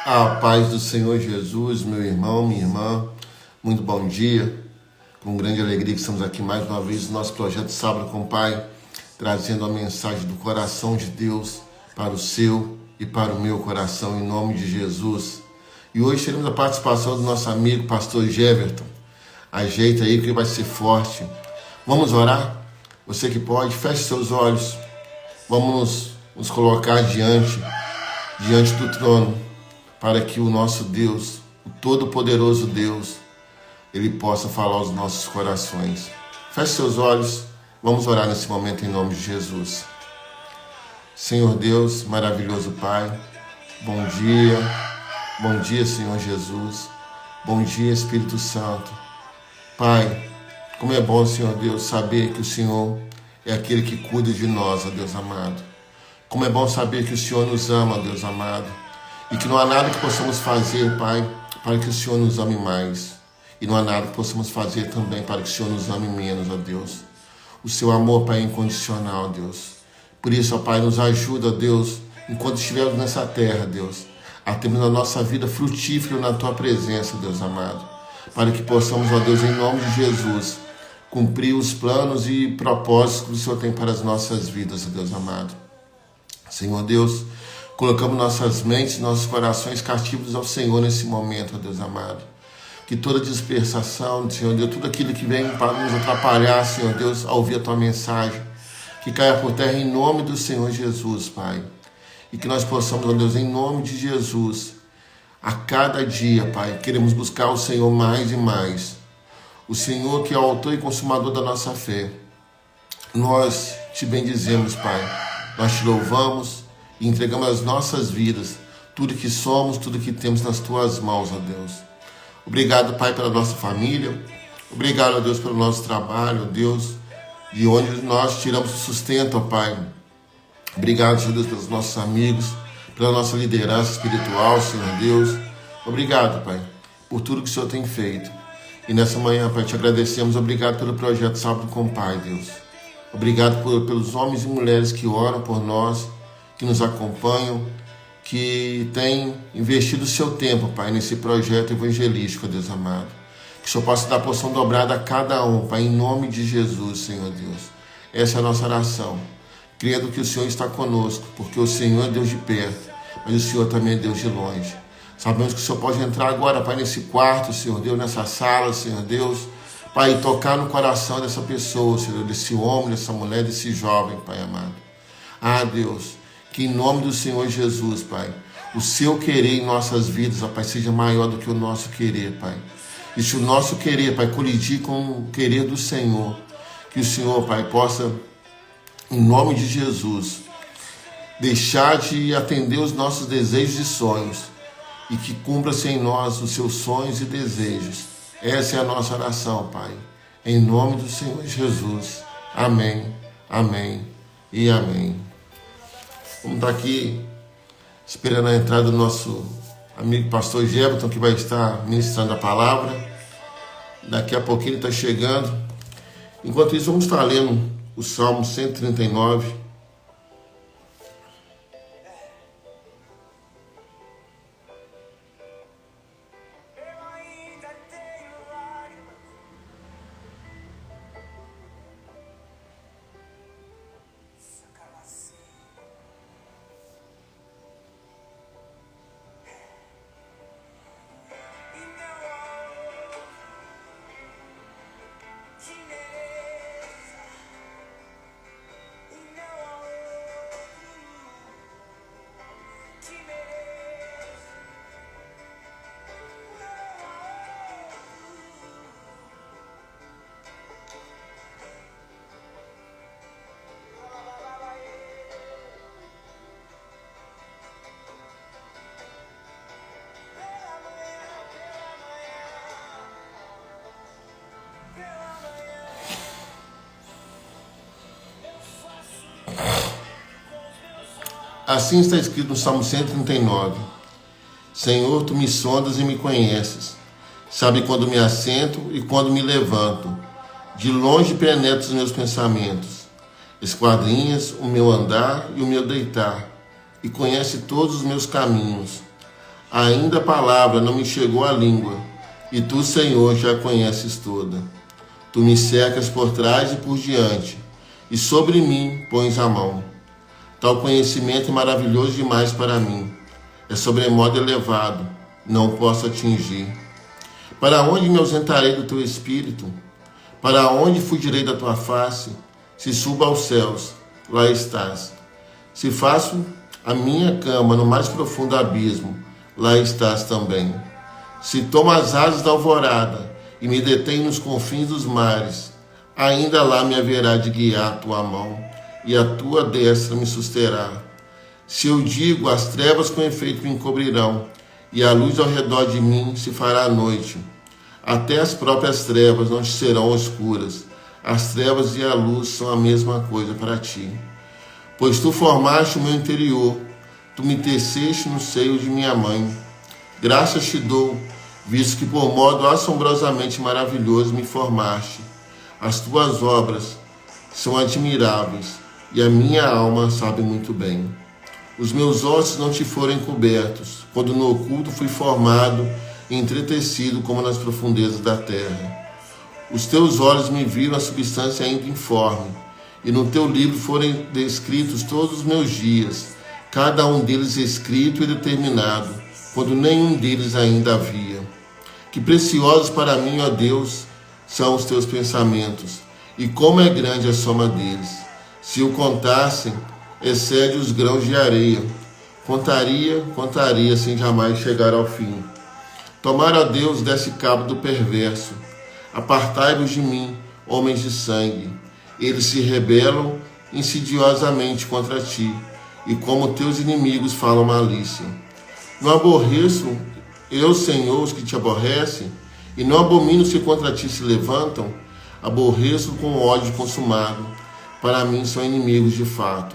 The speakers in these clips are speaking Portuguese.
A paz do Senhor Jesus, meu irmão, minha irmã, muito bom dia. Com grande alegria que estamos aqui mais uma vez no nosso projeto Sábado com o Pai, trazendo a mensagem do coração de Deus para o seu e para o meu coração, em nome de Jesus. E hoje teremos a participação do nosso amigo pastor Jeverton. Ajeita aí que vai ser forte. Vamos orar? Você que pode, feche seus olhos. Vamos nos colocar diante do trono, para que o nosso Deus, o Todo-Poderoso Deus, Ele possa falar aos nossos corações. Feche seus olhos, vamos orar nesse momento em nome de Jesus. Senhor Deus, maravilhoso Pai, bom dia Senhor Jesus, bom dia Espírito Santo. Pai, como é bom, Senhor Deus, saber que o Senhor é aquele que cuida de nós, ó Deus amado. Como é bom saber que o Senhor nos ama, ó Deus amado. E que não há nada que possamos fazer, Pai, para que o Senhor nos ame mais. E não há nada que possamos fazer também para que o Senhor nos ame menos, ó Deus. O seu amor, Pai, é incondicional, ó Deus. Por isso, ó Pai, nos ajuda, ó Deus, enquanto estivermos nessa terra, Deus, a termos a nossa vida frutífera na Tua presença, Deus amado. Para que possamos, ó Deus, em nome de Jesus, cumprir os planos e propósitos que o Senhor tem para as nossas vidas, ó Deus amado. Senhor Deus, colocamos nossas mentes, nossos corações cativos ao Senhor nesse momento, ó Deus amado. Que toda dispersação, Senhor Deus, tudo aquilo que vem para nos atrapalhar, Senhor Deus, ao ouvir a Tua mensagem, que caia por terra em nome do Senhor Jesus, Pai. E que nós possamos, ó Deus, em nome de Jesus, a cada dia, Pai, queremos buscar o Senhor mais e mais. O Senhor que é o autor e consumador da nossa fé. Nós te bendizemos, Pai. Nós te louvamos e entregamos as nossas vidas, tudo que somos, tudo que temos nas Tuas mãos, ó Deus. Obrigado, Pai, pela nossa família. Obrigado, ó Deus, pelo nosso trabalho, ó Deus, de onde nós tiramos o sustento, ó Pai. Obrigado, Senhor Deus, pelos nossos amigos, pela nossa liderança espiritual, Senhor Deus. Obrigado, Pai, por tudo que o Senhor tem feito. E nessa manhã, Pai, te agradecemos. Obrigado pelo projeto Sábado com o Pai, Deus. Obrigado pelos homens e mulheres que oram por nós, que nos acompanham, que têm investido o seu tempo, Pai, nesse projeto evangelístico, Deus amado. Que o Senhor possa dar porção dobrada a cada um, Pai, em nome de Jesus, Senhor Deus. Essa é a nossa oração, crendo que o Senhor está conosco, porque o Senhor é Deus de perto, mas o Senhor também é Deus de longe. Sabemos que o Senhor pode entrar agora, Pai, nesse quarto, Senhor Deus, nessa sala, Senhor Deus, Pai, e tocar no coração dessa pessoa, Senhor, desse homem, dessa mulher, desse jovem, Pai amado. Ah, Deus, que em nome do Senhor Jesus, Pai, o seu querer em nossas vidas, ó Pai, seja maior do que o nosso querer, Pai. E se o nosso querer, Pai, colidir com o querer do Senhor, que o Senhor, Pai, possa, em nome de Jesus, deixar de atender os nossos desejos e sonhos e que cumpra-se em nós os seus sonhos e desejos. Essa é a nossa oração, Pai. Em nome do Senhor Jesus. Amém, amém e amém. Vamos estar aqui esperando a entrada do nosso amigo pastor Jeverton, que vai estar ministrando a palavra. Daqui a pouquinho ele está chegando. Enquanto isso, vamos estar lendo o Salmo 139. Assim está escrito no Salmo 139. Senhor, Tu me sondas e me conheces. Sabe quando me assento e quando me levanto. De longe penetras os meus pensamentos. Esquadrinhas o meu andar e o meu deitar. E conhece todos os meus caminhos. Ainda a palavra não me chegou à língua, e tu, Senhor, já a conheces toda. Tu me cercas por trás e por diante, e sobre mim pões a mão. Tal conhecimento é maravilhoso demais para mim. É sobremodo elevado, não posso atingir. Para onde me ausentarei do teu espírito? Para onde fugirei da tua face? Se subo aos céus, lá estás. Se faço a minha cama no mais profundo abismo, lá estás também. Se tomo as asas da alvorada e me detenho nos confins dos mares, ainda lá me haverá de guiar a tua mão, e a tua destra me susterá. Se eu digo, as trevas com efeito me encobrirão, e a luz ao redor de mim se fará noite, até as próprias trevas não te serão escuras. As trevas e a luz são a mesma coisa para ti. Pois tu formaste o meu interior, tu me teceste no seio de minha mãe. Graças te dou, visto que por modo assombrosamente maravilhoso me formaste. As tuas obras são admiráveis, e a minha alma sabe muito bem. Os meus ossos não te foram encobertos, quando no oculto fui formado e entretecido como nas profundezas da terra. Os teus olhos me viram a substância ainda informe, e no teu livro foram descritos todos os meus dias, cada um deles escrito e determinado, quando nenhum deles ainda havia. Que preciosos para mim, ó Deus, são os teus pensamentos, e como é grande a soma deles. Se o contassem, excede os grãos de areia. Contaria, sem jamais chegar ao fim. Tomara, ó Deus, desse cabo do perverso. Apartai-vos de mim, homens de sangue. Eles se rebelam insidiosamente contra ti, e como teus inimigos falam malícia. Não aborreço eu, Senhor, os que te aborrecem, e não abomino os que contra ti se levantam. Aborreço com ódio consumado. Para mim são inimigos de fato.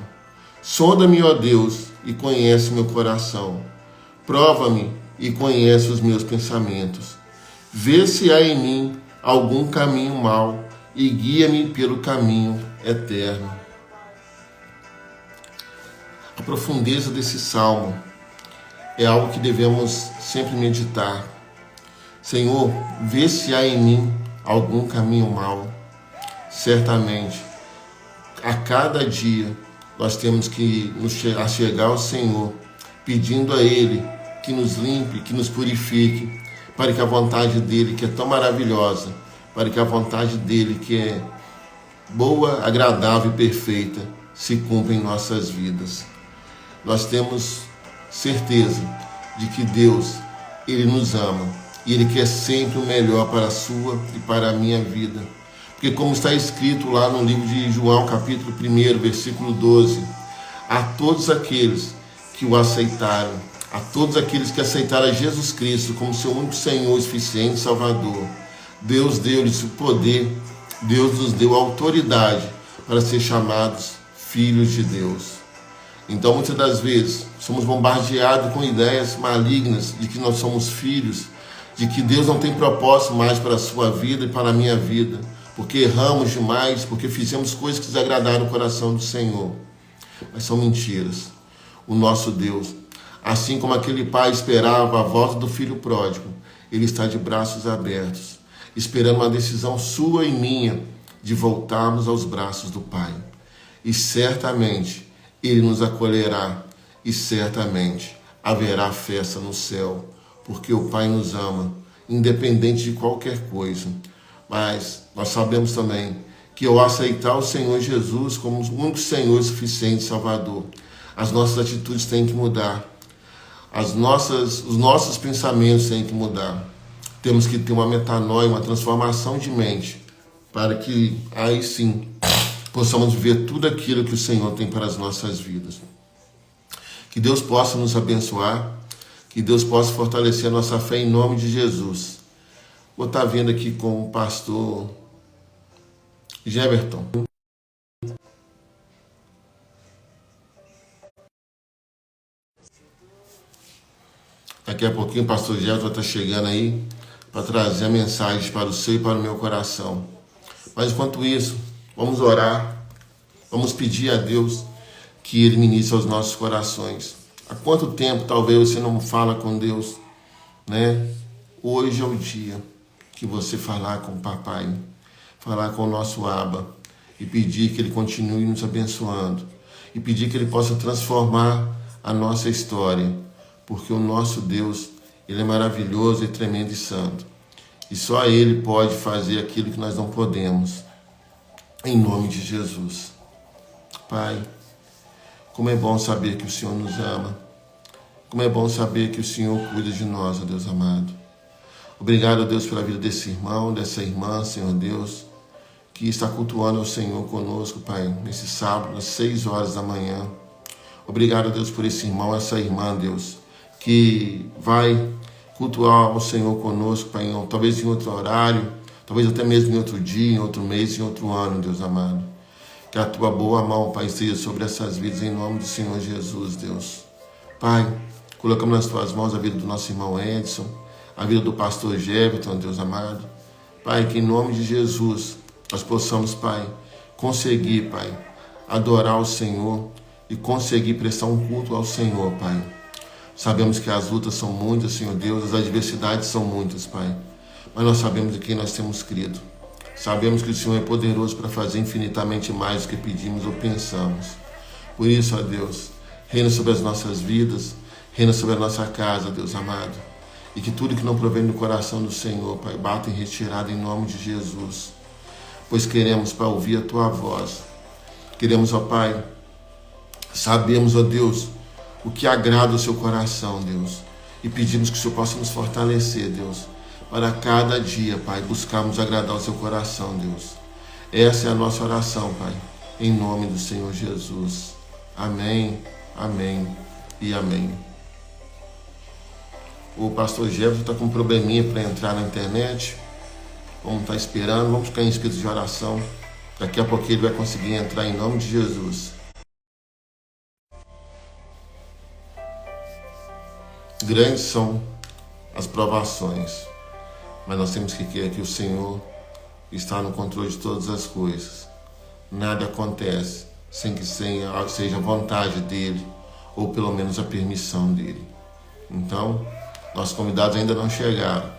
Sonda-me, ó Deus, e conhece meu coração. Prova-me e conhece os meus pensamentos. Vê se há em mim algum caminho mau e guia-me pelo caminho eterno. A profundeza desse salmo é algo que devemos sempre meditar. Senhor, vê se há em mim algum caminho mau. Certamente, a cada dia, nós temos que nos chegar ao Senhor, pedindo a Ele que nos limpe, que nos purifique, para que a vontade dEle, que é tão maravilhosa, para que a vontade dEle, que é boa, agradável e perfeita, se cumpra em nossas vidas. Nós temos certeza de que Deus, Ele nos ama, e Ele quer sempre o melhor para a sua e para a minha vida. Porque como está escrito lá no livro de João, capítulo 1, versículo 12, a todos aqueles que o aceitaram, a todos aqueles que aceitaram a Jesus Cristo como seu único Senhor e suficiente Salvador, Deus deu-lhes o poder, Deus nos deu a autoridade para ser chamados filhos de Deus. Então, muitas das vezes, somos bombardeados com ideias malignas de que nós somos filhos, de que Deus não tem propósito mais para a sua vida e para a minha vida, porque erramos demais, porque fizemos coisas que desagradaram o coração do Senhor. Mas são mentiras. O nosso Deus, assim como aquele pai esperava a volta do filho pródigo, Ele está de braços abertos, esperando uma decisão sua e minha de voltarmos aos braços do Pai. E certamente Ele nos acolherá, e certamente haverá festa no céu, porque o Pai nos ama, independente de qualquer coisa. Mas nós sabemos também que ao aceitar o Senhor Jesus como o único Senhor e suficiente Salvador, as nossas atitudes têm que mudar, os nossos pensamentos têm que mudar. Temos que ter uma metanoia, uma transformação de mente, para que aí sim possamos viver tudo aquilo que o Senhor tem para as nossas vidas. Que Deus possa nos abençoar, que Deus possa fortalecer a nossa fé em nome de Jesus. Vou estar vendo aqui com o pastor Geberton. Daqui a pouquinho o pastor Geberton está chegando aí para trazer a mensagem para o seu e para o meu coração. Mas enquanto isso, vamos orar, vamos pedir a Deus que Ele ministre aos nossos corações. Há quanto tempo talvez você não fala com Deus, né? Hoje é o dia que você falar com o papai, falar com o nosso Abba e pedir que ele continue nos abençoando e pedir que ele possa transformar a nossa história, porque o nosso Deus, ele é maravilhoso e tremendo e santo. E só ele pode fazer aquilo que nós não podemos. Em nome de Jesus. Pai, como é bom saber que o Senhor nos ama. Como é bom saber que o Senhor cuida de nós, ó Deus amado. Obrigado, Deus, pela vida desse irmão, dessa irmã, Senhor Deus, que está cultuando o Senhor conosco, Pai, nesse sábado, às 6 horas da manhã. Obrigado, Deus, por esse irmão, essa irmã, Deus, que vai cultuar o Senhor conosco, Pai, talvez em outro horário, talvez até mesmo em outro dia, em outro mês, em outro ano, Deus amado. Que a tua boa mão, Pai, seja sobre essas vidas, em nome do Senhor Jesus, Deus. Pai, colocamos nas tuas mãos a vida do nosso irmão Edson, a vida do pastor Jefferson, Deus amado. Pai, que em nome de Jesus nós possamos, Pai, conseguir, Pai, adorar o Senhor e conseguir prestar um culto ao Senhor, Pai. Sabemos que as lutas são muitas, Senhor Deus, as adversidades são muitas, Pai. Mas nós sabemos de quem nós temos crido. Sabemos que o Senhor é poderoso para fazer infinitamente mais do que pedimos ou pensamos. Por isso, ó Deus, reina sobre as nossas vidas, reina sobre a nossa casa, Deus amado. E que tudo que não provém do coração do Senhor, Pai, bata em retirada em nome de Jesus. Pois queremos, Pai, ouvir a Tua voz. Queremos, ó Pai, sabemos, ó Deus, o que agrada o Seu coração, Deus. E pedimos que o Senhor possa nos fortalecer, Deus, para cada dia, Pai, buscarmos agradar o Seu coração, Deus. Essa é a nossa oração, Pai, em nome do Senhor Jesus. Amém, amém e amém. O pastor Jefferson está com um probleminha para entrar na internet. Vamos estar esperando, vamos ficar em espírito de oração. Daqui a pouco ele vai conseguir entrar em nome de Jesus. Grandes são as provações, mas nós temos que crer que o Senhor está no controle de todas as coisas. Nada acontece sem que seja a vontade dele, ou pelo menos a permissão dele. Então, nossos convidados ainda não chegaram,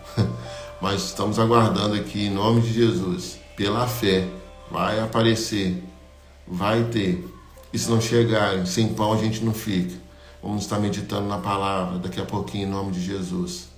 mas estamos aguardando aqui em nome de Jesus, pela fé. Vai aparecer, vai ter. E se não chegarem, sem pão a gente não fica. Vamos estar meditando na palavra daqui a pouquinho em nome de Jesus.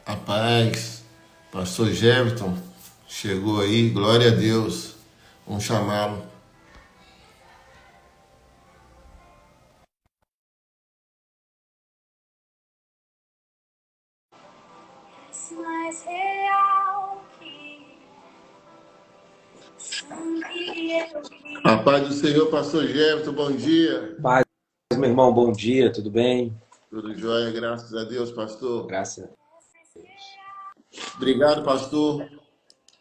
A paz, pastor Jefferson chegou aí, glória a Deus. Vamos chamá-lo. Mais real que A paz do Senhor, pastor Jefferson, bom dia. Paz, meu irmão, bom dia, tudo bem? Tudo jóia, graças a Deus, pastor. Graças a Deus. Obrigado, pastor,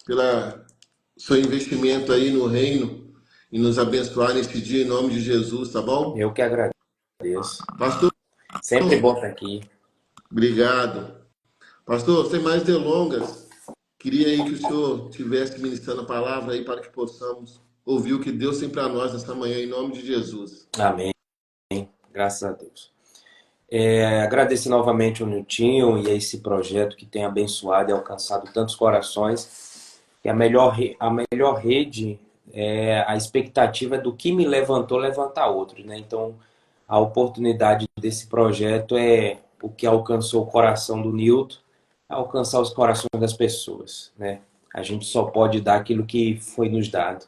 pelo seu investimento aí no reino e nos abençoar neste dia em nome de Jesus, tá bom? Eu que agradeço. Pastor, Sempre bom estar aqui. obrigado. Pastor, sem mais delongas, queria aí que o senhor estivesse ministrando a palavra aí para que possamos ouvir o que Deus tem para nós nesta manhã, em nome de Jesus. Amém. Graças a Deus. Agradecer novamente ao Niltinho e a esse projeto que tem abençoado e alcançado tantos corações. E a melhor rede, a expectativa é do que me levantou, levantar outros, né? Então, a oportunidade desse projeto é o que alcançou o coração do Nilton, alcançar os corações das pessoas, né? A gente só pode dar aquilo que foi nos dado.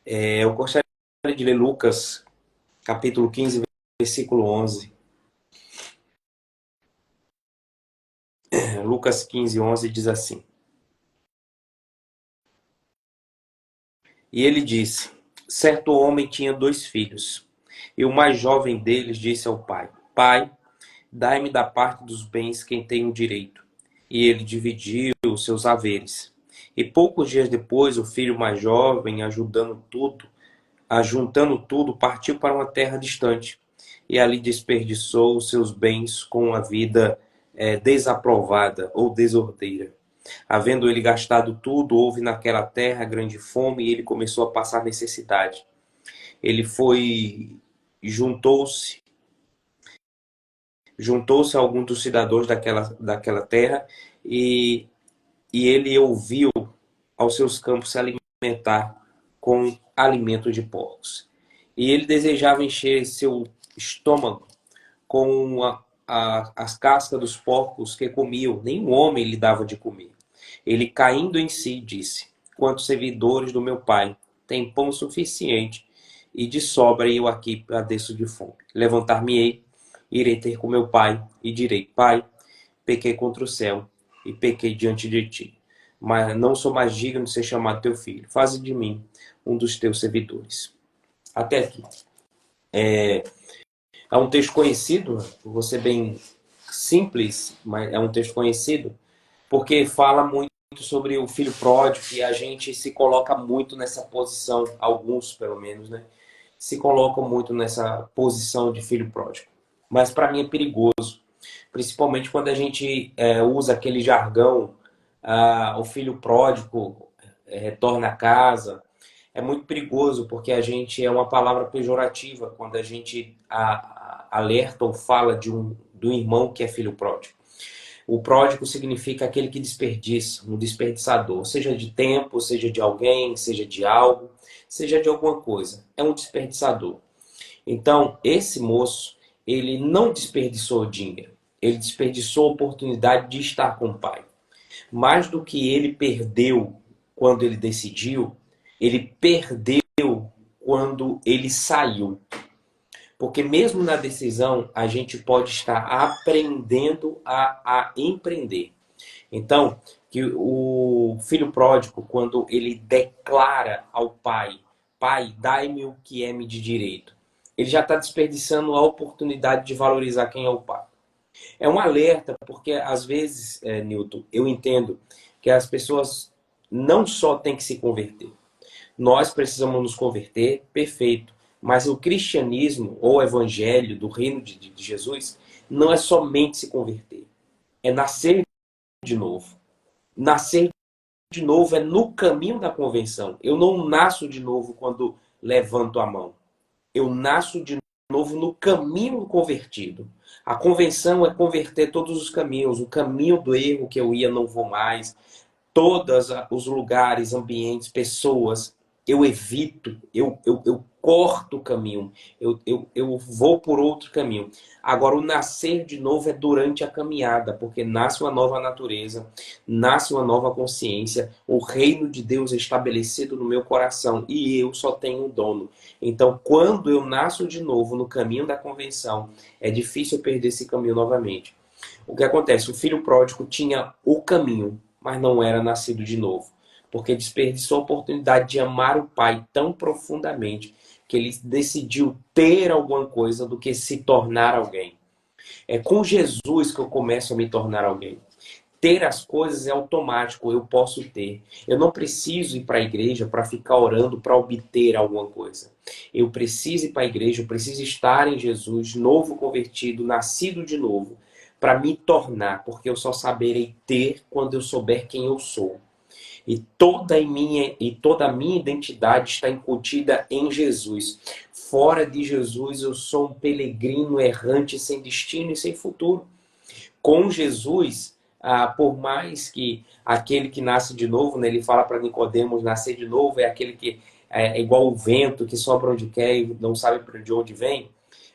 Eu gostaria de ler Lucas, capítulo 15, versículo 11. Lucas 15, 11 diz assim: E ele disse: Certo homem tinha 2 filhos, e o mais jovem deles disse ao pai: Pai, dai-me da parte dos bens quem tem o direito. E ele dividiu os seus haveres. E poucos dias depois, o filho mais jovem, ajuntando tudo, partiu para uma terra distante. E ali desperdiçou os seus bens com uma vida desaprovada ou desordeira. Havendo ele gastado tudo, houve naquela terra grande fome e ele começou a passar necessidade. Ele juntou-se a alguns dos cidadãos daquela terra e, e ele ouviu aos seus campos se alimentar com alimento de porcos. E ele desejava encher seu estômago com as cascas dos porcos que comiam. Nenhum homem lhe dava de comer. Ele, caindo em si, disse: Quantos servidores do meu pai têm pão suficiente e de sobra, e eu aqui padeço de fome? Levantar-me-ei, irei ter com meu pai e direi: Pai, pequei contra o céu e pequei diante de ti, mas não sou mais digno de ser chamado teu filho. Faze de mim um dos teus servidores. Até aqui. É um texto conhecido, vou ser bem simples, mas é um texto conhecido, porque fala muito sobre o filho pródigo e a gente se coloca muito nessa posição, alguns pelo menos, né? Se colocam muito nessa posição de filho pródigo. Mas para mim é perigoso, principalmente quando a gente usa aquele jargão, o filho pródigo retorna a casa. É muito perigoso porque a gente é uma palavra pejorativa quando a gente alerta ou fala de um irmão que é filho pródigo. O pródigo significa aquele que desperdiça, um desperdiçador, seja de tempo, seja de alguém, seja de algo, seja de alguma coisa. É um desperdiçador. Então, esse moço, ele não desperdiçou dinheiro. Ele desperdiçou a oportunidade de estar com o pai. Mais do que ele perdeu quando ele decidiu, ele perdeu quando ele saiu. Porque mesmo na decisão, a gente pode estar aprendendo a empreender. Então, que o filho pródigo, quando ele declara ao pai: Pai, dai-me o que é-me de direito, ele já está desperdiçando a oportunidade de valorizar quem é o pai. É um alerta, porque às vezes, Newton, eu entendo que as pessoas não só têm que se converter. Nós precisamos nos converter, perfeito. Mas o cristianismo, ou o evangelho do reino de Jesus, não é somente se converter. É nascer de novo. Nascer de novo é no caminho da convenção. Eu não nasço de novo quando levanto a mão. Eu nasço de novo no caminho convertido. A convenção é converter todos os caminhos. O caminho do erro que eu ia, não vou mais. Todos os lugares, ambientes, pessoas, eu evito, eu corto o caminho, eu vou por outro caminho. Agora, o nascer de novo é durante a caminhada, porque nasce uma nova natureza, nasce uma nova consciência, o reino de Deus é estabelecido no meu coração e eu só tenho um dono. Então, quando eu nasço de novo no caminho da convenção, é difícil perder esse caminho novamente. O que acontece? O filho pródigo tinha o caminho, mas não era nascido de novo, porque desperdiçou a oportunidade de amar o pai tão profundamente que ele decidiu ter alguma coisa do que se tornar alguém. É com Jesus que eu começo a me tornar alguém. Ter as coisas é automático, eu posso ter. Eu não preciso ir para a igreja para ficar orando para obter alguma coisa. Eu preciso ir para a igreja, eu preciso estar em Jesus, novo convertido, nascido de novo, para me tornar, porque eu só saberei ter quando eu souber quem eu sou. E toda a minha identidade está incutida em Jesus. Fora de Jesus, eu sou um peregrino errante, sem destino e sem futuro. Com Jesus, por mais que aquele que nasce de novo, né, ele fala para Nicodemos, nascer de novo é aquele que é igual o vento, que sopra onde quer e não sabe de onde vem.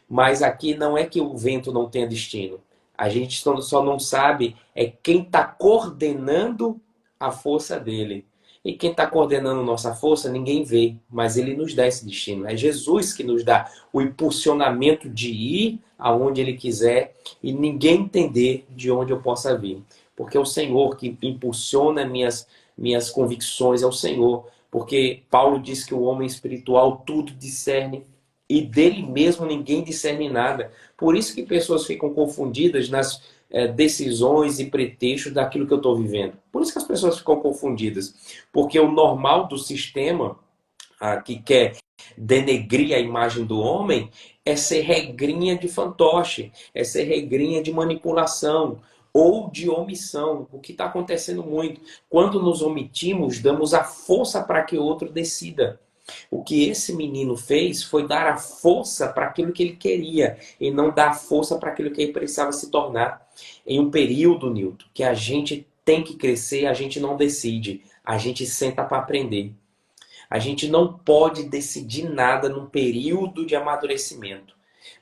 Mas aqui não é que o vento não tenha destino. A gente só não sabe quem está coordenando a força dele. E quem está coordenando nossa força, ninguém vê, mas ele nos dá esse destino. É Jesus que nos dá o impulsionamento de ir aonde ele quiser e ninguém entender de onde eu possa vir. Porque é o Senhor que impulsiona minhas convicções, é o Senhor. Porque Paulo diz que o homem espiritual tudo discerne e dele mesmo ninguém discerne nada. Por isso que pessoas ficam confundidas nas decisões e pretextos daquilo que eu estou vivendo. Por isso que as pessoas ficam confundidas. Porque o normal do sistema, que quer denegrir a imagem do homem, é ser regrinha de fantoche, é ser regrinha de manipulação ou de omissão. O que está acontecendo muito. Quando nos omitimos, damos a força para que o outro decida. O que esse menino fez foi dar a força para aquilo que ele queria e não dar a força para aquilo que ele precisava se tornar. Em um período, Nilton, que a gente tem que crescer, a gente não decide, a gente senta para aprender. A gente não pode decidir nada num período de amadurecimento.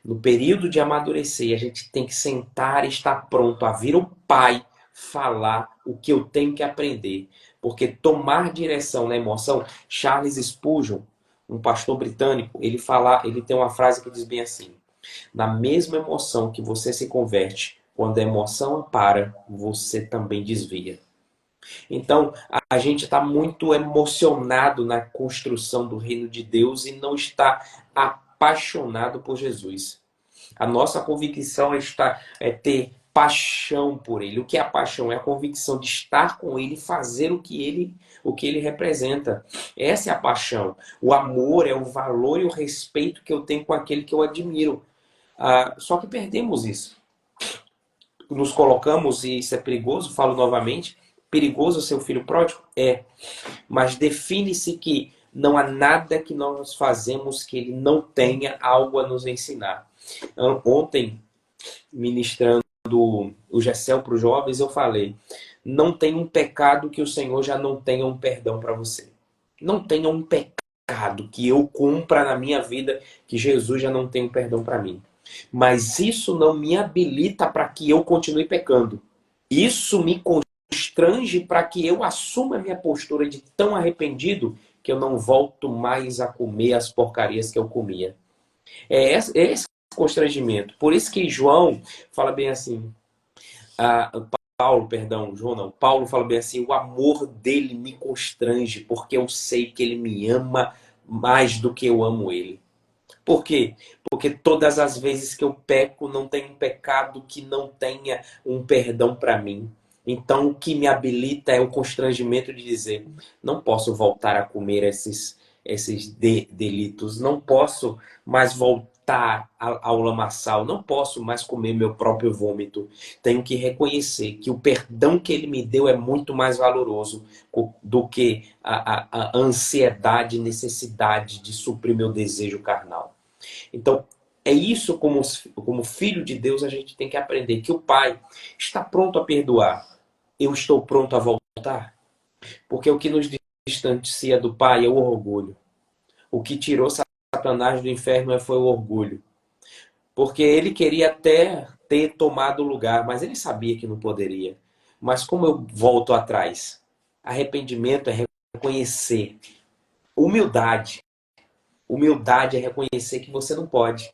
No período de amadurecer, a gente tem que sentar e estar pronto a vir o pai falar o que eu tenho que aprender. Porque tomar direção na emoção, Charles Spurgeon, um pastor britânico, ele tem uma frase que diz bem assim: na mesma emoção que você se converte, quando a emoção para, você também desvia. Então, a gente está muito emocionado na construção do reino de Deus e não está apaixonado por Jesus. A nossa convicção é ter paixão por ele. O que é a paixão? É a convicção de estar com ele e fazer o que ele representa. Essa é a paixão. O amor é o valor e o respeito que eu tenho com aquele que eu admiro. Só que perdemos isso. Nos colocamos, e isso é perigoso, falo novamente, perigoso ser o filho pródigo? É. Mas define-se que não há nada que nós fazemos que ele não tenha algo a nos ensinar. Ontem, ministrando o Gessel para os jovens, eu falei: não tem um pecado que o Senhor já não tenha um perdão para você. Não tenha um pecado que eu cumpra na minha vida que Jesus já não tenha um perdão para mim. Mas isso não me habilita para que eu continue pecando. Isso me constrange para que eu assuma a minha postura de tão arrependido que eu não volto mais a comer as porcarias que eu comia. É esse constrangimento. Por isso que João fala bem assim, Paulo fala bem assim: o amor dele me constrange, porque eu sei que ele me ama mais do que eu amo ele. Por quê? Porque todas as vezes que eu peco, não tem um pecado que não tenha um perdão para mim. Então, o que me habilita é o constrangimento de dizer: não posso voltar a comer esses delitos, não posso mais voltar ao lamaçal, não posso mais comer meu próprio vômito. Tenho que reconhecer que o perdão que ele me deu é muito mais valoroso do que a ansiedade e necessidade de suprir meu desejo carnal. Então, é isso, como filho de Deus, a gente tem que aprender que o Pai está pronto a perdoar. Eu estou pronto a voltar? Porque o que nos distancia do Pai é o orgulho. O que tirou Satanás do inferno foi o orgulho. Porque ele queria até ter tomado o lugar, mas ele sabia que não poderia. Mas como eu volto atrás? Arrependimento é reconhecer. Humildade. Humildade é reconhecer que você não pode.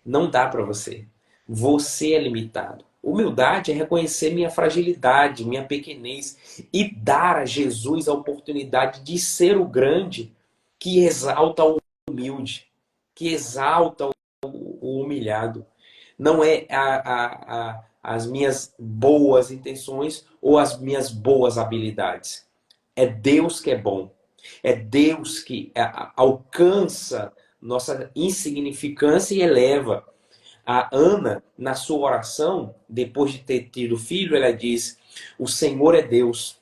Não dá para você. Você é limitado. Humildade é reconhecer minha fragilidade, minha pequenez e dar a Jesus a oportunidade de ser o grande que exalta o humilde, que exalta o humilhado. Não é as minhas boas intenções ou as minhas boas habilidades. É Deus que é bom. É Deus que alcança nossa insignificância e eleva. A Ana, na sua oração, depois de ter tido filho, ela diz: o Senhor é Deus,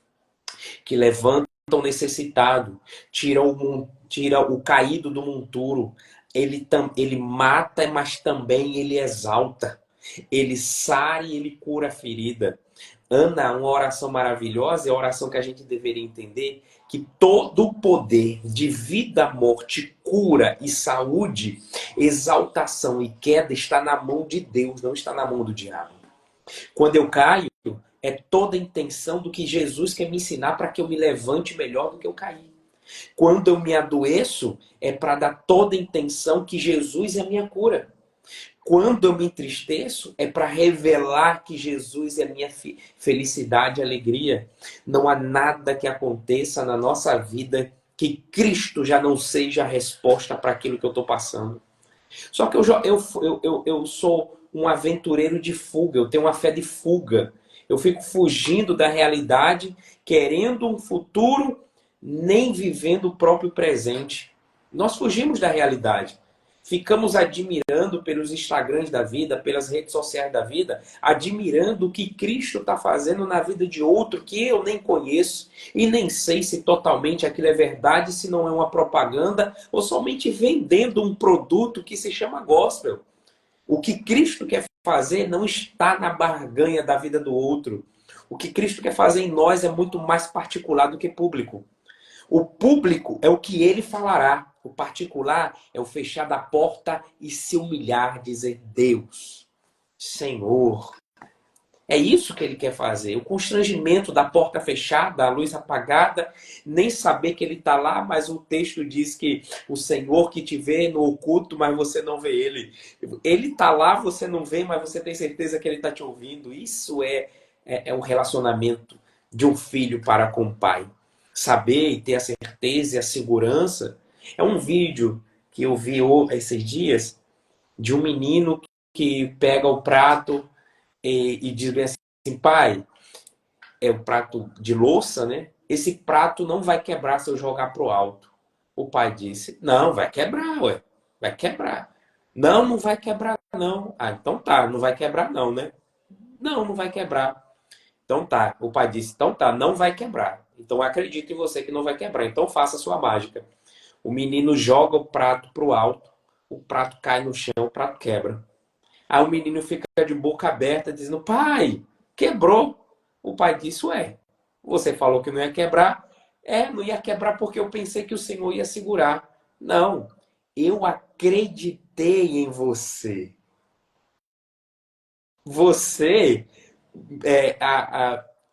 que levanta o necessitado, tira o caído do monturo, ele mata, mas também ele exalta. Ele sara e ele cura a ferida. Ana, uma oração maravilhosa, é a oração que a gente deveria entender que todo o poder de vida, morte, cura e saúde, exaltação e queda está na mão de Deus, não está na mão do diabo. Quando eu caio, é toda a intenção do que Jesus quer me ensinar para que eu me levante melhor do que eu caí. Quando eu me adoeço, é para dar toda a intenção que Jesus é a minha cura. Quando eu me entristeço, é para revelar que Jesus é a minha felicidade e alegria. Não há nada que aconteça na nossa vida que Cristo já não seja a resposta para aquilo que eu estou passando. Só que eu sou um aventureiro de fuga, eu tenho uma fé de fuga. Eu fico fugindo da realidade, querendo um futuro, nem vivendo o próprio presente. Nós fugimos da realidade. Ficamos admirando pelos Instagrams da vida, pelas redes sociais da vida, admirando o que Cristo está fazendo na vida de outro que eu nem conheço e nem sei se totalmente aquilo é verdade, se não é uma propaganda ou somente vendendo um produto que se chama gospel. O que Cristo quer fazer não está na barganha da vida do outro. O que Cristo quer fazer em nós é muito mais particular do que público. O público é o que ele falará. O particular é o fechar da porta e se humilhar, dizer: Deus, Senhor. É isso que ele quer fazer. O constrangimento da porta fechada, a luz apagada, nem saber que ele está lá, mas o texto diz que o Senhor que te vê no oculto, mas você não vê ele. Ele está lá, você não vê, mas você tem certeza que ele está te ouvindo. Isso é o relacionamento de um filho para com o pai. Saber e ter a certeza e a segurança. É um vídeo que eu vi esses dias de um menino que pega o prato e diz bem assim: pai, é o prato de louça, né? Esse prato não vai quebrar se eu jogar pro alto. O pai disse: não, vai quebrar, ué. Vai quebrar. Não, não vai quebrar, não. Ah, então tá, não vai quebrar, não, né? Não, não vai quebrar. Então tá. O pai disse: então tá, não vai quebrar. Então eu acredito em você que não vai quebrar. Então faça a sua mágica. O menino joga o prato pro alto, o prato cai no chão, o prato quebra. Aí o menino fica de boca aberta, dizendo: pai, quebrou. O pai disse: ué, você falou que não ia quebrar. Não ia quebrar porque eu pensei que o Senhor ia segurar. Não, eu acreditei em você. Você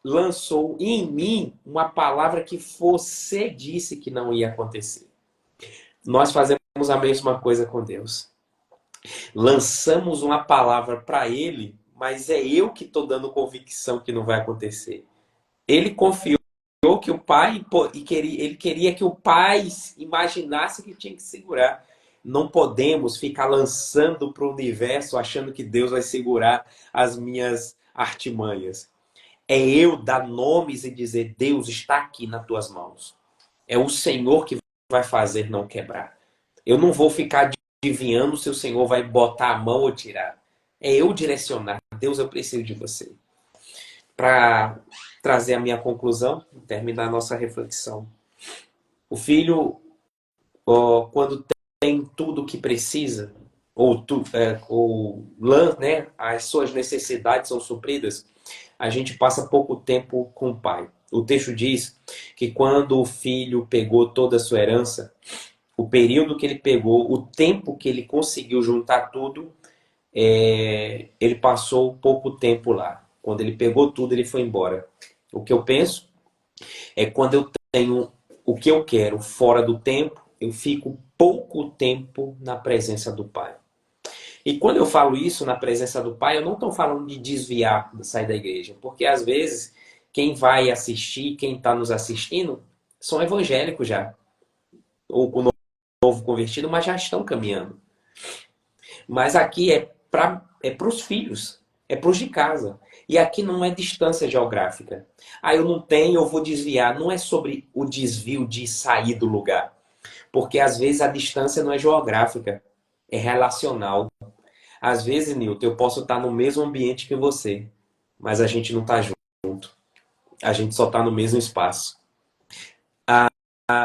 lançou em mim uma palavra que você disse que não ia acontecer. Nós fazemos a mesma coisa com Deus. Lançamos uma palavra para ele, mas é eu que estou dando convicção que não vai acontecer. Ele confiou que o pai, ele queria que o pai imaginasse que tinha que segurar. Não podemos ficar lançando para o universo achando que Deus vai segurar as minhas artimanhas. É eu dar nomes e dizer: Deus está aqui nas tuas mãos. É o Senhor que vai fazer não quebrar. Eu não vou ficar adivinhando se o Senhor vai botar a mão ou tirar. É eu direcionar. Deus, eu preciso de você. Para trazer a minha conclusão, terminar a nossa reflexão. O filho, quando tem tudo o que precisa, né, as suas necessidades são supridas, a gente passa pouco tempo com o pai. O texto diz que quando o filho pegou toda a sua herança, o período que ele pegou, o tempo que ele conseguiu juntar tudo, ele passou pouco tempo lá. Quando ele pegou tudo, ele foi embora. O que eu penso é quando eu tenho o que eu quero fora do tempo, eu fico pouco tempo na presença do Pai. E quando eu falo isso na presença do Pai, eu não estou falando de desviar, de sair da igreja. Porque às vezes, quem vai assistir, quem está nos assistindo, são evangélicos já. Ou com novo convertido, mas já estão caminhando. Mas aqui é para os filhos, é para os de casa. E aqui não é distância geográfica. Eu não tenho, eu vou desviar. Não é sobre o desvio de sair do lugar. Porque às vezes a distância não é geográfica, é relacional. Às vezes, Nilton, eu posso estar no mesmo ambiente que você, mas a gente não está junto. A gente só está no mesmo espaço.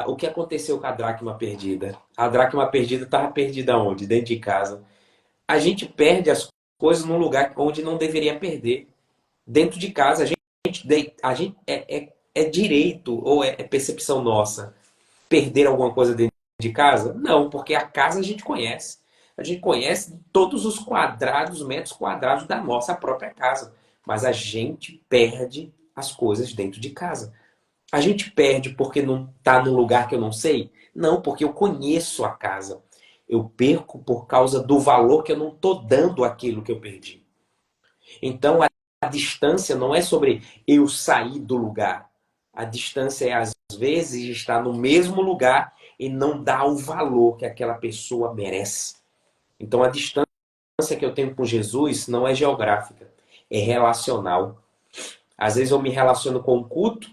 o que aconteceu com a dracma perdida? A dracma perdida estava perdida onde? Dentro de casa. A gente perde as coisas num lugar onde não deveria perder. Dentro de casa, a gente é direito ou é percepção nossa perder alguma coisa dentro de casa? Não, porque a casa a gente conhece. A gente conhece todos os quadrados, metros quadrados da nossa própria casa. Mas a gente perde as coisas dentro de casa. A gente perde porque não está num lugar que eu não sei? Não, porque eu conheço a casa. Eu perco por causa do valor que eu não estou dando àquilo que eu perdi. Então a distância não é sobre eu sair do lugar. A distância é, às vezes, estar no mesmo lugar e não dar o valor que aquela pessoa merece. Então a distância que eu tenho com Jesus não é geográfica, é relacional. Às vezes eu me relaciono com o culto,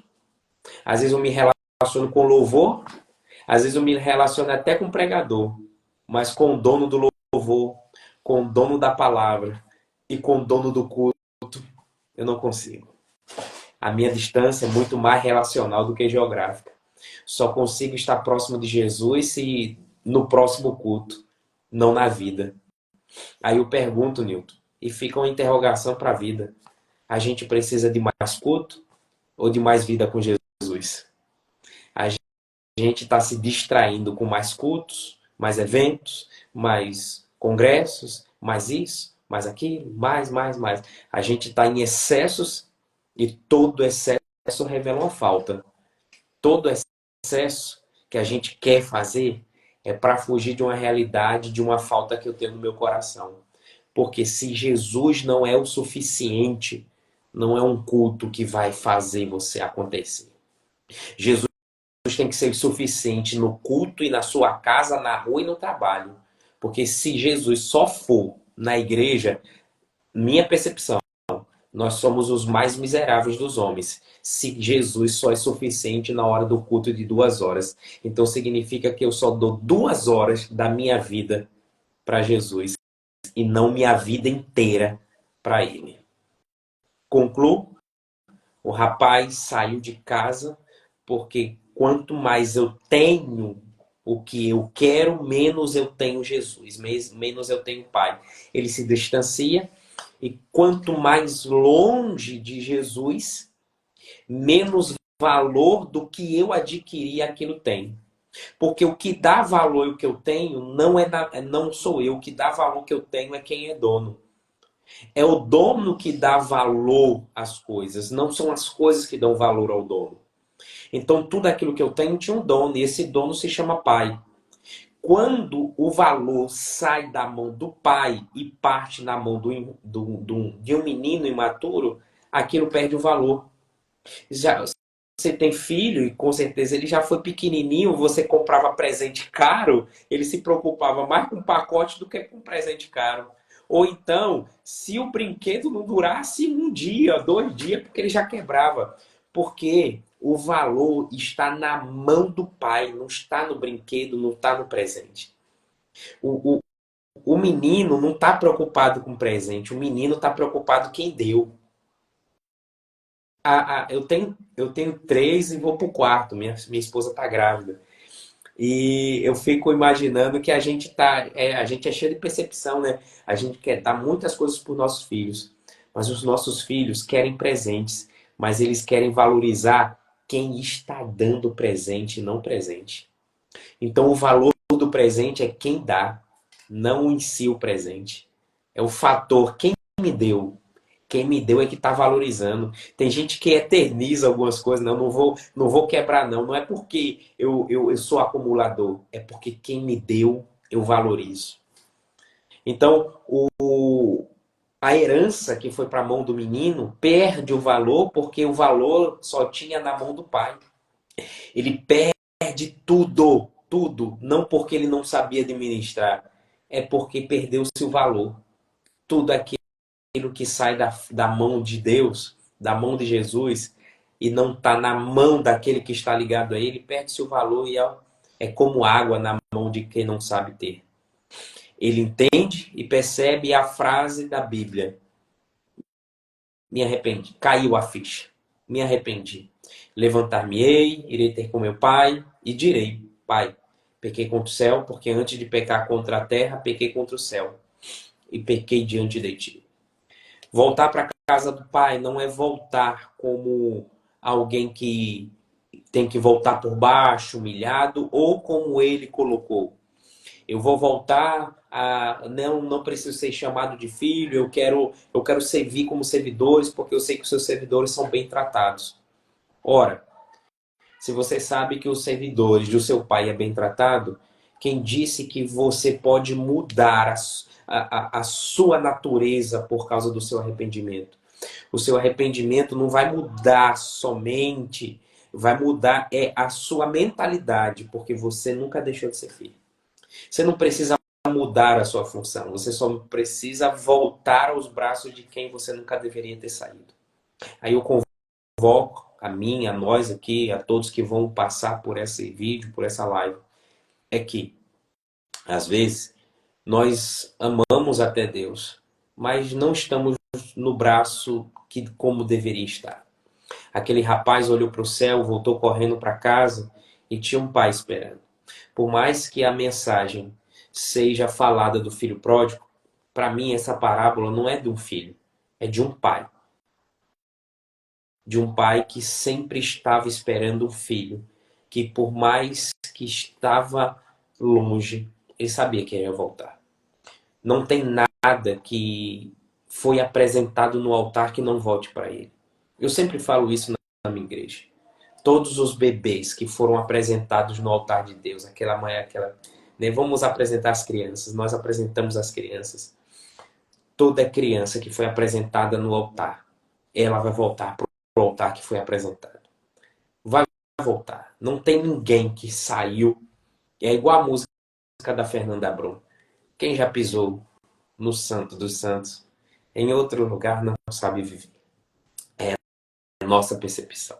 às vezes eu me relaciono com louvor, às vezes eu me relaciono até com o pregador, mas com o dono do louvor, com o dono da palavra e com o dono do culto, eu não consigo. A minha distância é muito mais relacional do que geográfica. Só consigo estar próximo de Jesus se no próximo culto, não na vida. Aí eu pergunto, Nilton, e fica uma interrogação para a vida. A gente precisa de mais culto ou de mais vida com Jesus? A gente está se distraindo com mais cultos, mais eventos, mais congressos, mais isso, mais aquilo, mais. A gente está em excessos e todo excesso revela uma falta. Todo excesso que a gente quer fazer é para fugir de uma realidade, de uma falta que eu tenho no meu coração. Porque se Jesus não é o suficiente, não é um culto que vai fazer você acontecer. Jesus tem que ser suficiente no culto e na sua casa, na rua e no trabalho. Porque se Jesus só for na igreja, minha percepção, nós somos os mais miseráveis dos homens. Se Jesus só é suficiente na hora do culto de 2 horas, então significa que eu só dou 2 horas da minha vida para Jesus e não minha vida inteira para Ele. Concluo, o rapaz saiu de casa porque quanto mais eu tenho o que eu quero, menos eu tenho Jesus, menos eu tenho Pai. Ele se distancia e quanto mais longe de Jesus, menos valor do que eu adquiri aquilo tem. Porque o que dá valor ao que eu tenho não sou eu, o que dá valor ao que eu tenho é quem é dono. É o dono que dá valor às coisas, não são as coisas que dão valor ao dono. Então, tudo aquilo que eu tenho tinha um dono, e esse dono se chama pai. Quando o valor sai da mão do pai e parte na mão de um menino imaturo, aquilo perde o valor. Já, você tem filho e com certeza ele já foi pequenininho, você comprava presente caro, ele se preocupava mais com o pacote do que com presente caro. Ou então, se o brinquedo não durasse um dia, 2 dias, porque ele já quebrava. Porque o valor está na mão do pai, não está no brinquedo, não está no presente. O, o, o menino não está preocupado com o presente, o menino está preocupado quem deu. Eu tenho 3 e vou pro quarto. Minha esposa tá grávida. E eu fico imaginando que a gente é cheio de percepção, né? A gente quer dar muitas coisas para os nossos filhos, mas os nossos filhos querem presentes, mas eles querem valorizar quem está dando presente e não presente. Então o valor do presente é quem dá, não em si o presente. É o fator quem me deu. Quem me deu é que está valorizando. Tem gente que eterniza algumas coisas. Não vou quebrar, não. Não é porque eu sou acumulador. É porque quem me deu, eu valorizo. Então, a herança que foi para a mão do menino perde o valor porque o valor só tinha na mão do pai. Ele perde tudo, tudo. Não porque ele não sabia administrar. É porque perdeu-se o valor. Tudo aquilo que sai da mão de Deus, da mão de Jesus, e não está na mão daquele que está ligado a ele, perde-se o valor e é como água na mão de quem não sabe ter. Ele entende e percebe a frase da Bíblia. Me arrependi. Caiu a ficha. Me arrependi. Levantar-me-ei, irei ter com meu pai e direi: Pai, pequei contra o céu, porque antes de pecar contra a terra, pequei contra o céu e pequei diante de ti. Voltar para a casa do pai não é voltar como alguém que tem que voltar por baixo, humilhado, ou como ele colocou. Eu vou voltar a não preciso ser chamado de filho, eu quero servir como servidores, porque eu sei que os seus servidores são bem tratados. Ora, se você sabe que os servidores do seu pai é bem tratado, quem disse que você pode mudar a sua natureza por causa do seu arrependimento? O seu arrependimento não vai mudar somente, vai mudar a sua mentalidade, porque você nunca deixou de ser filho. Você não precisa mudar a sua função, você só precisa voltar aos braços de quem você nunca deveria ter saído. Aí eu convoco a mim, a nós aqui, a todos que vão passar por esse vídeo, por essa live, é que, às vezes, nós amamos até Deus, mas não estamos no braço que como deveria estar. Aquele rapaz olhou para o céu, voltou correndo para casa e tinha um pai esperando. Por mais que a mensagem seja falada do filho pródigo, para mim essa parábola não é de um filho, é de um pai. De um pai que sempre estava esperando um filho, que por mais que estava longe, ele sabia que ia voltar. Não tem nada que foi apresentado no altar que não volte para ele. Eu sempre falo isso na minha igreja. Todos os bebês que foram apresentados no altar de Deus, aquela manhã, vamos apresentar as crianças, nós apresentamos as crianças. Toda criança que foi apresentada no altar, ela vai voltar para o altar que foi apresentado. Vai voltar. Não tem ninguém que saiu. É igual a música da Fernanda Brum. Quem já pisou no Santo dos Santos, em outro lugar não sabe viver. É a nossa percepção.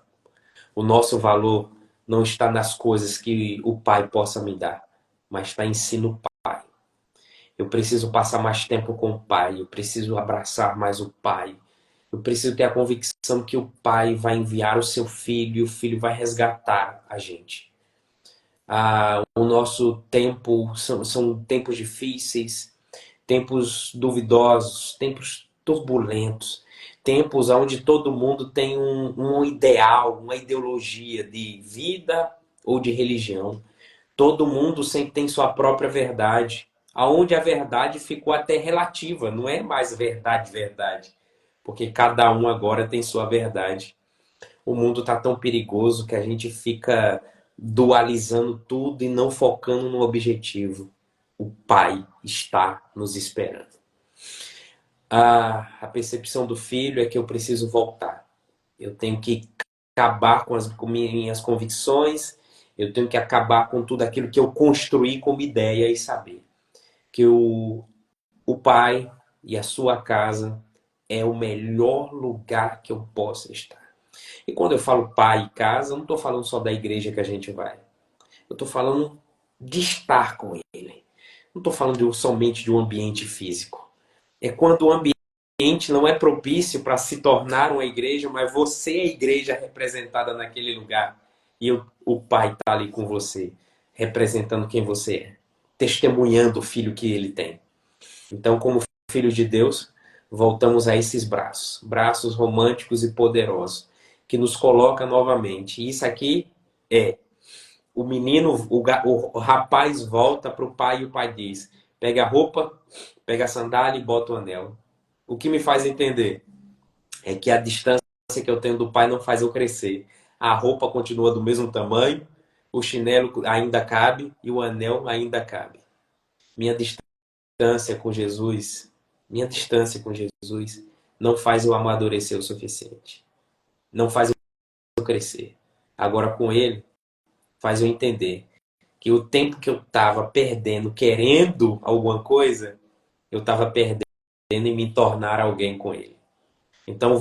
O nosso valor não está nas coisas que o Pai possa me dar, mas está em si no Pai. Eu preciso passar mais tempo com o Pai, eu preciso abraçar mais o Pai. Eu preciso ter a convicção que o Pai vai enviar o seu Filho e o Filho vai resgatar a gente. O nosso tempo são tempos difíceis, tempos duvidosos, tempos turbulentos, tempos onde todo mundo tem um ideal, uma ideologia de vida ou de religião. Todo mundo sempre tem sua própria verdade, aonde a verdade ficou até relativa, não é mais verdade, porque cada um agora tem sua verdade. O mundo está tão perigoso que a gente fica dualizando tudo e não focando no objetivo. O Pai está nos esperando. A percepção do filho é que eu preciso voltar. Eu tenho que acabar com minhas convicções, eu tenho que acabar com tudo aquilo que eu construí como ideia e saber que o Pai e a sua casa é o melhor lugar que eu possa estar. E quando eu falo pai e casa, eu não estou falando só da igreja que a gente vai. Eu estou falando de estar com ele. Não estou falando somente de um ambiente físico. É quando o ambiente não é propício para se tornar uma igreja, mas você é a igreja representada naquele lugar. E o pai está ali com você, representando quem você é. Testemunhando o filho que ele tem. Então, como filhos de Deus, voltamos a esses braços. Braços românticos e poderosos. Que nos coloca novamente. E isso aqui é o menino, o rapaz volta para o pai e o pai diz: pega a roupa, pega a sandália e bota o anel. O que me faz entender é que a distância que eu tenho do pai não faz eu crescer. A roupa continua do mesmo tamanho, o chinelo ainda cabe e o anel ainda cabe. Minha distância com Jesus não faz eu amadurecer o suficiente. Não faz eu crescer. Agora com ele, faz eu entender que o tempo que eu estava perdendo, querendo alguma coisa, eu estava perdendo em me tornar alguém com ele. Então,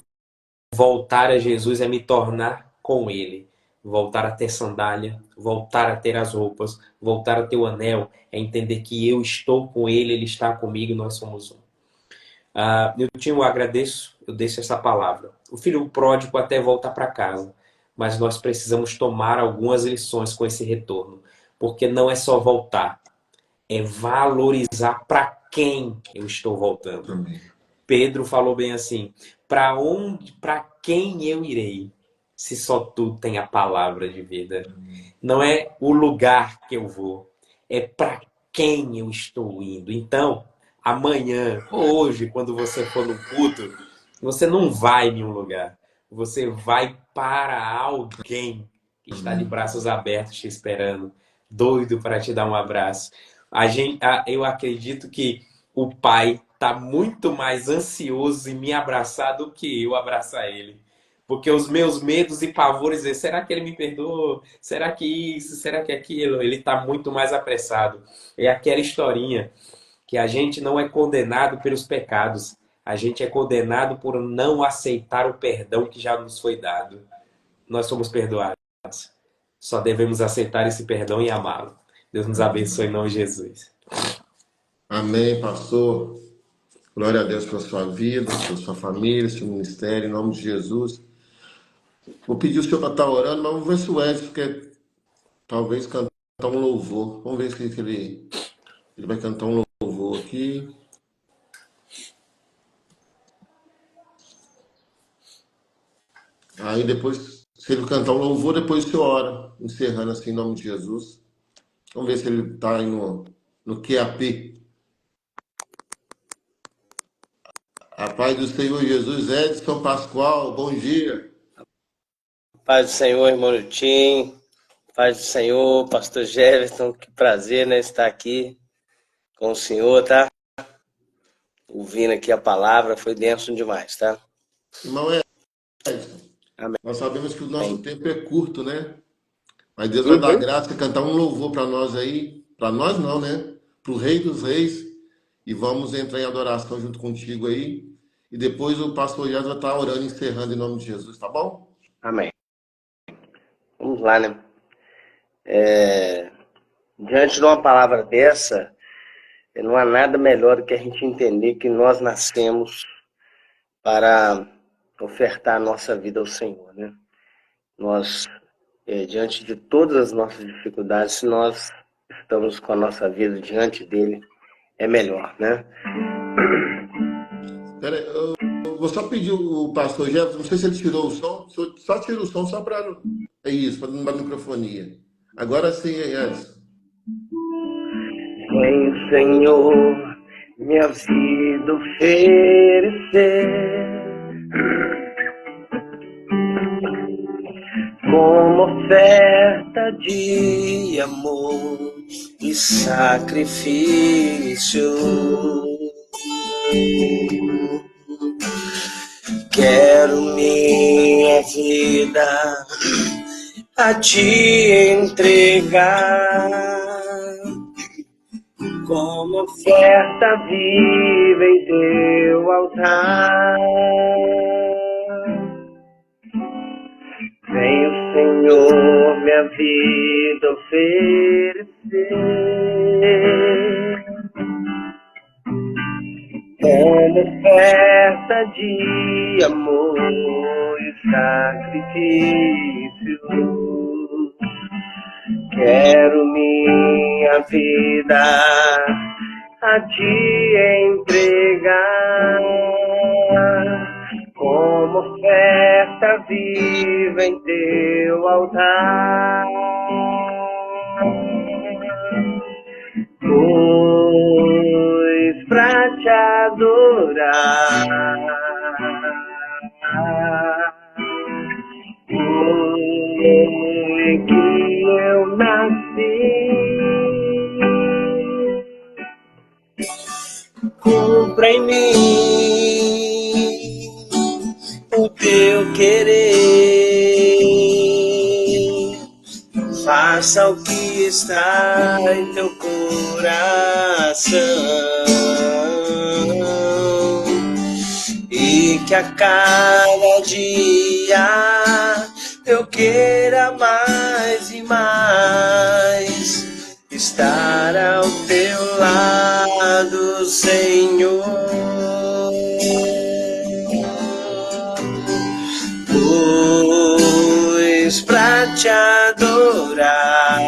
voltar a Jesus é me tornar com ele. Voltar a ter sandália, voltar a ter as roupas, voltar a ter o anel, é entender que eu estou com ele, ele está comigo e nós somos um. Eu agradeço, eu deixo essa palavra. O filho pródigo até volta para casa, mas nós precisamos tomar algumas lições com esse retorno, porque não é só voltar, é valorizar para quem eu estou voltando. Amém. Pedro falou bem assim: para quem eu irei, se só tu tem a palavra de vida? Não é o lugar que eu vou, é para quem eu estou indo. Então, amanhã ou hoje, quando você for no culto, você não vai em um lugar, você vai para alguém que está de braços abertos te esperando, doido para te dar um abraço. Eu acredito que o pai está muito mais ansioso em me abraçar do que eu abraçar ele. Porque os meus medos e pavores, será que ele me perdoou? Será que isso? Será que aquilo? Ele está muito mais apressado. É aquela historinha que a gente não é condenado pelos pecados. A gente é condenado por não aceitar o perdão que já nos foi dado. Nós somos perdoados. Só devemos aceitar esse perdão e amá-lo. Deus nos abençoe em nome de Jesus. Amém, pastor. Glória a Deus pela sua vida, pela sua família, seu ministério, em nome de Jesus. Vou pedir o senhor para estar orando, mas vamos ver se o Edson quer talvez cantar um louvor. Vamos ver se ele vai cantar um louvor aqui. Aí depois, se ele cantar um louvor, depois você ora, encerrando assim em nome de Jesus. Vamos ver se ele está aí no QAP. A paz do Senhor Jesus, Edson Pascoal, bom dia. Paz do Senhor, irmão Tim. Paz do Senhor, pastor Jefferson. Que prazer, né, estar aqui com o senhor, tá? Ouvindo aqui a palavra, foi denso demais, tá? Irmão Edson, Amém. nós sabemos que o nosso tempo é curto, né? Mas Deus vai dar graça e cantar um louvor para nós aí. Para nós não, né? Para o Rei dos Reis. E vamos entrar em adoração junto contigo aí. E depois o pastor Jefferson vai estar orando, encerrando em nome de Jesus, tá bom? Amém. Vamos lá, né? Diante de uma palavra dessa, não há nada melhor do que a gente entender que nós nascemos para ofertar a nossa vida ao Senhor, né? Nós, diante de todas as nossas dificuldades, se nós estamos com a nossa vida diante dele, é melhor, né? Pera aí, eu vou só pedir o pastor Jefferson, não sei se ele tirou o som, só tira o som só para. É isso, para não dar microfonia. Agora sim, Edson. Vem, Senhor, minha vida oferecer como oferta de amor e sacrifício. Quero minha vida a te entregar como oferta viva em teu altar. Venho, Senhor, minha vida oferecer como oferta de amor e sacrifício. Quero minha vida a te entregar como oferta viva em teu altar. Pois pra te adorar foi que eu nasci. Cumpra em mim o teu querer, faça o que está em teu coração e que a cada dia eu queira mais e mais estar ao teu lado, Senhor. Pois te adorar.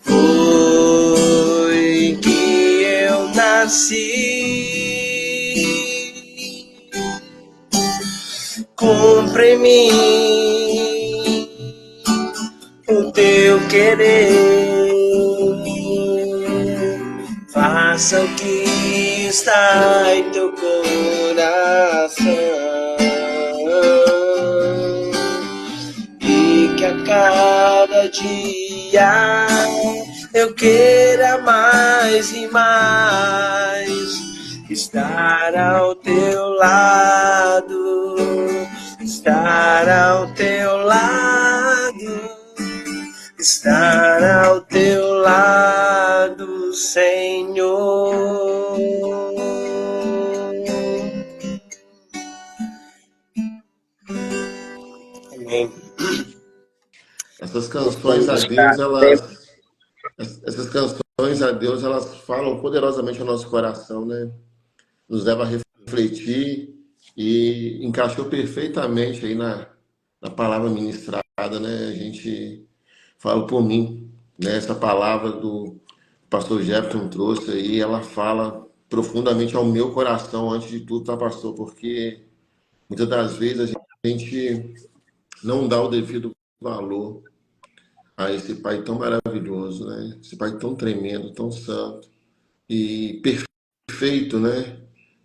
Foi que eu nasci, cumpre em mim o teu querer, faça o que está em teu coração, e que a cada dia eu queira mais e mais estar ao teu lado, estar ao teu lado, estar ao teu lado, Senhor. Amém. Essas canções a Deus, elas falam poderosamente ao nosso coração, né? Nos leva a refletir e encaixou perfeitamente aí na palavra ministrada, né? A gente fala por mim, né? Essa palavra do pastor Jefferson trouxe aí, ela fala profundamente ao meu coração antes de tudo, tá, pastor? Porque muitas das vezes a gente não dá o devido valor a esse Pai tão maravilhoso, né? Esse Pai tão tremendo, tão santo e perfeito, né?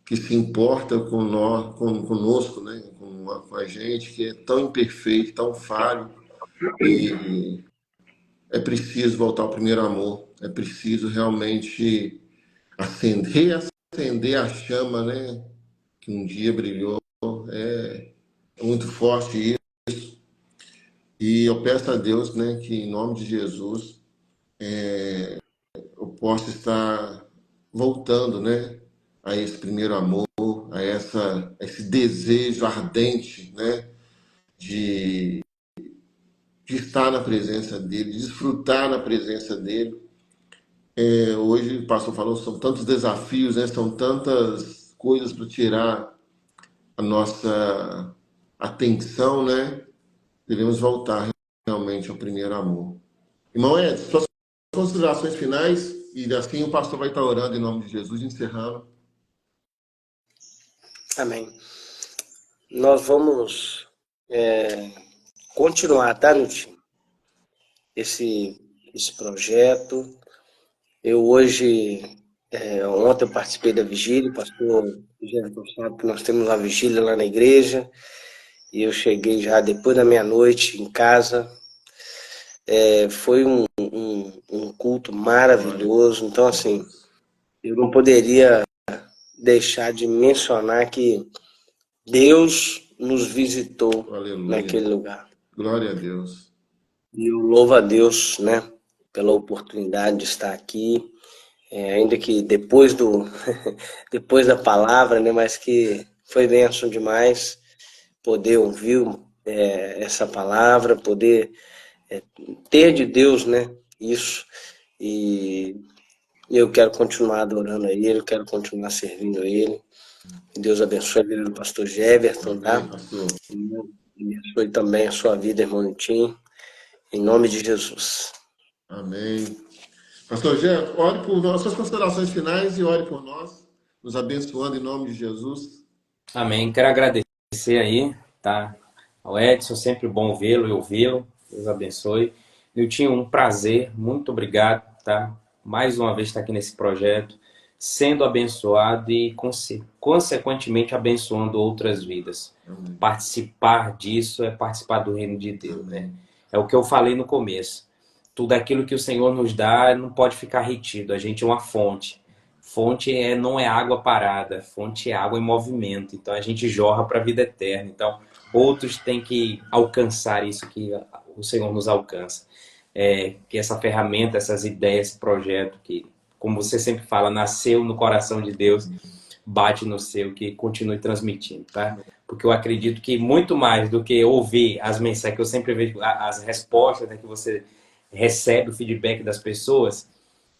Que se importa com nós, conosco, né? Com a gente, que é tão imperfeito, tão falho. E é preciso voltar ao primeiro amor. É preciso realmente reacender a chama, né? Que um dia brilhou. É muito forte isso. E eu peço a Deus, né? Que em nome de Jesus eu possa estar voltando, né? A esse primeiro amor, esse desejo ardente, né? De, de estar na presença dele, de desfrutar na presença dele. Hoje, o pastor falou, são tantos desafios, né? São tantas coisas para tirar a nossa atenção, né? Devemos voltar realmente ao primeiro amor. Irmão Edson, suas considerações finais, e assim o pastor vai estar orando em nome de Jesus, encerrando. Amém. Nós vamos continuar, tá, Nutinho? Esse projeto. Eu hoje, ontem eu participei da vigília, o pastor já sabe que nós temos uma vigília lá na igreja, e eu cheguei já depois da meia-noite em casa. Foi um culto maravilhoso. Então, assim, eu não poderia deixar de mencionar que Deus nos visitou Aleluia. naquele lugar. Glória a Deus. E eu louvo a Deus, né, pela oportunidade de estar aqui, ainda que depois depois da palavra, né, mas que foi bênção demais poder ouvir essa palavra, poder ter de Deus, né, isso. E eu quero continuar adorando a Ele, eu quero continuar servindo a Ele. Que Deus abençoe a vida do pastor Jefferson, tá? Amém, pastor. E abençoe também a sua vida, irmão Nitinho, em nome de Jesus. Amém. Pastor Jé, ore por nós, suas considerações finais e ore por nós, nos abençoando em nome de Jesus. Amém. Quero agradecer aí, tá? Ao Edson, sempre bom vê-lo e ouvi-lo. Deus abençoe. Niltinho, um prazer, muito obrigado, tá? Mais uma vez estar aqui nesse projeto, sendo abençoado e, consequentemente, abençoando outras vidas. Amém. Participar disso é participar do reino de Deus, né? É o que eu falei no começo. Tudo aquilo que o Senhor nos dá não pode ficar retido. A gente é uma fonte. Fonte não é água parada, fonte é água em movimento. Então a gente jorra para a vida eterna. Então outros têm que alcançar isso que o Senhor nos alcança. Que essa ferramenta, essas ideias, esse projeto que, como você sempre fala, nasceu no coração de Deus, bate no seu, que continue transmitindo, tá? Porque eu acredito que muito mais do que ouvir as mensagens, que eu sempre vejo as respostas, né, que você recebe o feedback das pessoas,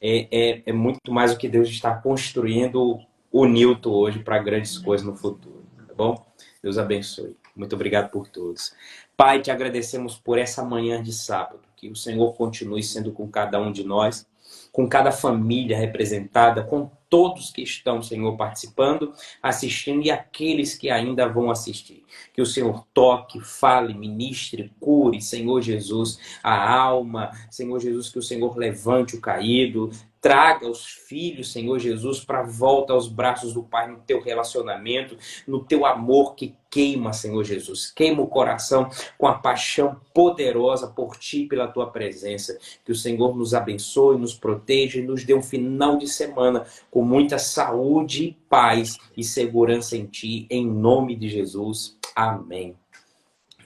é muito mais o que Deus está construindo o Nilton hoje para grandes coisas no futuro, tá bom? Deus abençoe. Muito obrigado por todos. Pai, te agradecemos por essa manhã de sábado. Que o Senhor continue sendo com cada um de nós, com cada família representada, com todos que estão, Senhor, participando, assistindo e aqueles que ainda vão assistir. Que o Senhor toque, fale, ministre, cure, Senhor Jesus, a alma. Senhor Jesus, que o Senhor levante o caído, traga os filhos, Senhor Jesus, para volta aos braços do Pai no teu relacionamento, no teu amor que queima, Senhor Jesus. Queima o coração com a paixão poderosa por Ti e pela Tua presença. Que o Senhor nos abençoe, nos proteja e nos dê um final de semana com muita saúde, paz e segurança em Ti, em nome de Jesus. Amém.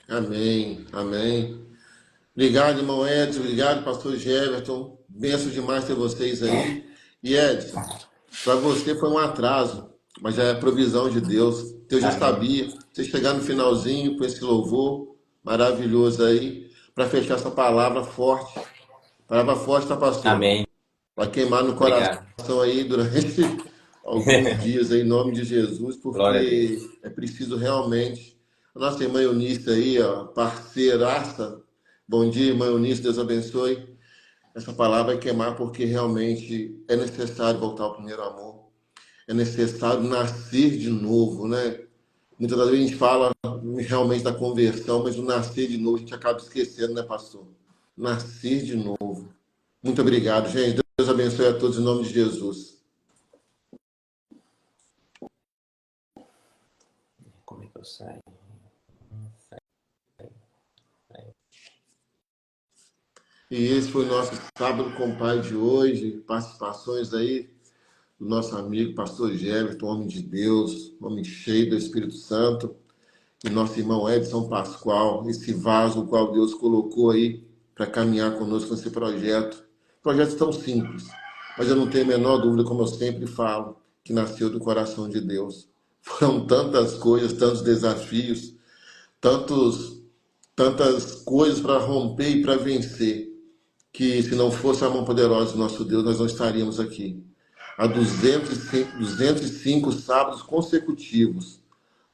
Amém, amém. Obrigado, irmão Edson. Obrigado, pastor Jefferson. Benção demais ter vocês aí. E Edson, para você foi um atraso, mas já é provisão de Deus. Deus já sabia. Você chegar no finalzinho com esse louvor maravilhoso aí, para fechar essa palavra forte. Palavra forte, tá, pastor? Amém. Vai queimar no coração aí durante alguns dias, aí, em nome de Jesus, porque é preciso realmente. A nossa irmã Eunice aí, ó, parceiraça. Bom dia, irmã Eunice, Deus abençoe. Essa palavra vai queimar porque realmente é necessário voltar ao primeiro amor. É necessário nascer de novo, né? Muitas das vezes a gente fala realmente da conversão, mas o nascer de novo a gente acaba esquecendo, né, pastor? Nascer de novo. Muito obrigado, gente. Deus abençoe a todos em nome de Jesus. Como é que eu saio? E esse foi o nosso Sábado com o Pai de hoje. Participações aí do nosso amigo pastor Jefferson, homem de Deus, homem cheio do Espírito Santo. E nosso irmão Edson Pascoal, esse vaso o qual Deus colocou aí para caminhar conosco nesse projeto. Projeto tão simples, mas eu não tenho a menor dúvida, como eu sempre falo, que nasceu do coração de Deus. Foram tantas coisas, tantos desafios, tantas coisas para romper e para vencer, que se não fosse a mão poderosa do nosso Deus, nós não estaríamos aqui. Há 205 sábados consecutivos,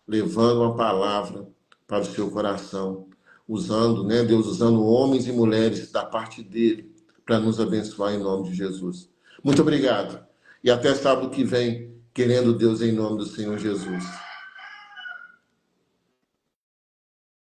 levando uma palavra para o seu coração, usando, né, Deus usando homens e mulheres da parte dele para nos abençoar em nome de Jesus. Muito obrigado. E até sábado que vem, querendo Deus em nome do Senhor Jesus.